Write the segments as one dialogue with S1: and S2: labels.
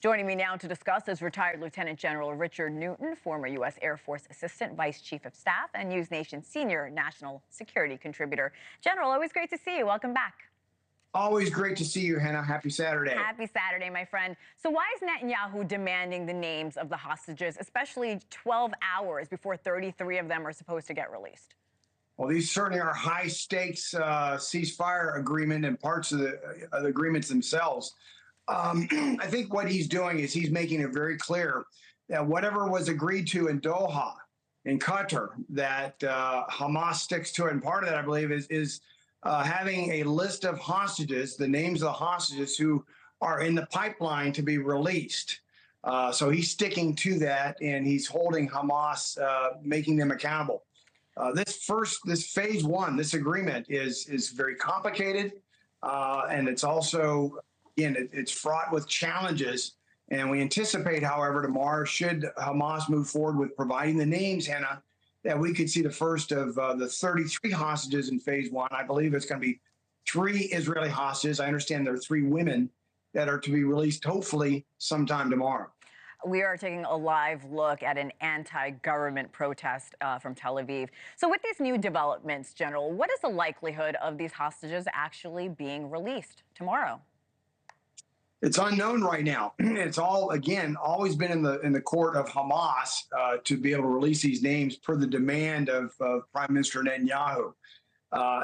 S1: Joining me now to discuss is retired Lieutenant General Richard Newton, former U.S. Air Force Assistant Vice Chief of Staff and News Nation Senior National Security Contributor. General, always great to see you. Welcome back.
S2: Always great to see you, Hannah. Happy Saturday.
S1: Happy Saturday, my friend. So why is Netanyahu demanding the names of the hostages, especially 12 hours before 33 of them are supposed to get released?
S2: Well, these certainly are high-stakes ceasefire agreement and parts of the agreements themselves. I think what he's doing is he's making it very clear that whatever was agreed to in Doha, in Qatar, that Hamas sticks to it. And part of that, I believe, is having a list of hostages, the names of the hostages who are in the pipeline to be released. So he's sticking to that, and he's holding Hamas, making them accountable. This phase one, this agreement is very complicated, and it's also, again, it's fraught with challenges. And we anticipate, however, tomorrow, should Hamas move forward with providing the names, Hannah, that we could see the first of the 33 hostages in phase one. I believe it's going to be 3 Israeli hostages. I understand there are 3 women that are to be released, hopefully, sometime tomorrow.
S1: We are taking a live look at an anti-government protest from Tel Aviv. So with these new developments, General, what is the likelihood of these hostages actually being released tomorrow?
S2: It's unknown right now. It's all, again, always been in the court of Hamas to be able to release these names per the demand of Prime Minister Netanyahu.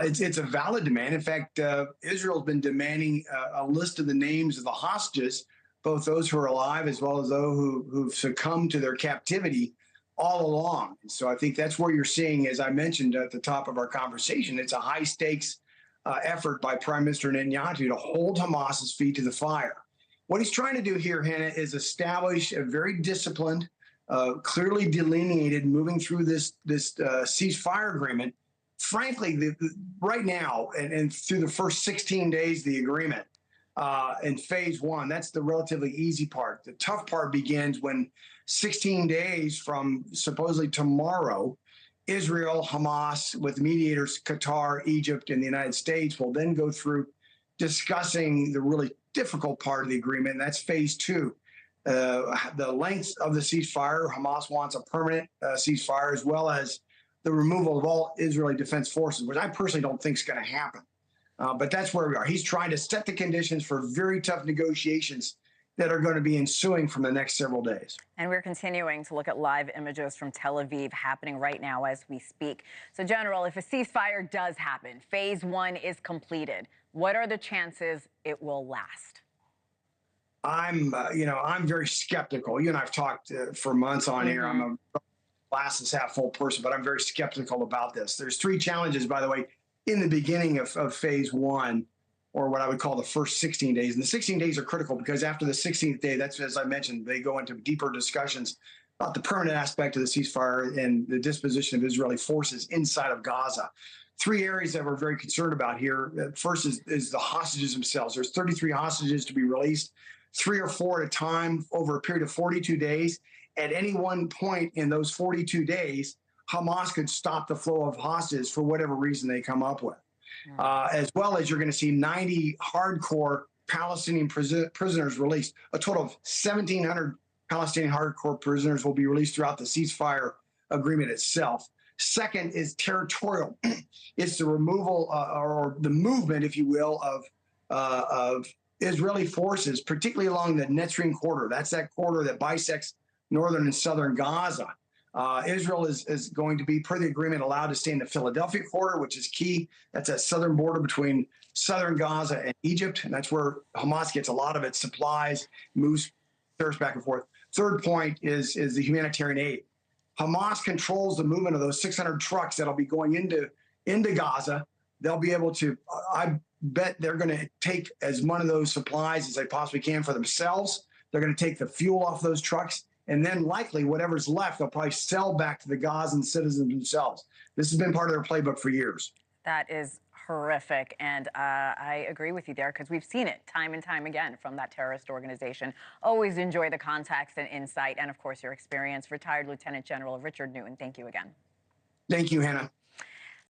S2: It's a valid demand. In fact, Israel's been demanding a list of the names of the hostages, both those who are alive as well as those who've succumbed to their captivity all along. And so I think that's where you're seeing, as I mentioned at the top of our conversation, it's a high-stakes effort by Prime Minister Netanyahu to hold Hamas's feet to the fire. What he's trying to do here, Hannah, is establish a very disciplined, clearly delineated, moving through this ceasefire agreement. Frankly, right now, and through the first 16 days of the agreement, in phase one, that's the relatively easy part. The tough part begins when 16 days from supposedly tomorrow, Israel, Hamas, with mediators Qatar, Egypt, and the United States will then go through discussing the really difficult part of the agreement, and that's phase two. The length of the ceasefire. Hamas wants a permanent ceasefire, as well as the removal of all Israeli defense forces, which I personally don't think is going to happen. But that's where we are. He's trying to set the conditions for very tough negotiations that are going to be ensuing from the next several days.
S1: And we're continuing to look at live images from Tel Aviv happening right now as we speak. So, General, if a ceasefire does happen, phase one is completed, what are the chances it will last?
S2: I'm very skeptical. You and I've talked for months on air. I'm a glass half full person, but I'm very skeptical about this. There's 3 challenges, by the way, in the beginning of phase one, or what I would call the first 16 days. And the 16 days are critical because after the 16th day, that's, as I mentioned, they go into deeper discussions about the permanent aspect of the ceasefire and the disposition of Israeli forces inside of Gaza. 3 areas that we're very concerned about here. First is the hostages themselves. There's 33 hostages to be released, 3 or 4 at a time over a period of 42 days. At any one point in those 42 days, Hamas could stop the flow of hostages for whatever reason they come up with. As well as you're going to see 90 hardcore Palestinian prisoners released. A total of 1,700 Palestinian hardcore prisoners will be released throughout the ceasefire agreement itself. Second is territorial. It's the removal or the movement, if you will, of Israeli forces, particularly along the Netzrim corridor. That's that corridor that bisects northern and southern Gaza. Israel is going to be, per the agreement, allowed to stay in the Philadelphia corridor, which is key. That's that southern border between southern Gaza and Egypt, and that's where Hamas gets a lot of its supplies, moves terrorists back and forth. Third point is the humanitarian aid. Hamas controls the movement of those 600 trucks that'll be going into Gaza. They'll be able to, I bet they're going to take as much of those supplies as they possibly can for themselves. They're going to take the fuel off those trucks. And then likely whatever's left, they'll probably sell back to the Gazan citizens themselves. This has been part of their playbook for years.
S1: That is horrific. And I agree with you there because we've seen it time and time again from that terrorist organization. Always enjoy the context and insight and, of course, your experience. Retired Lieutenant General Richard Newton, thank you again.
S2: Thank you, Hannah.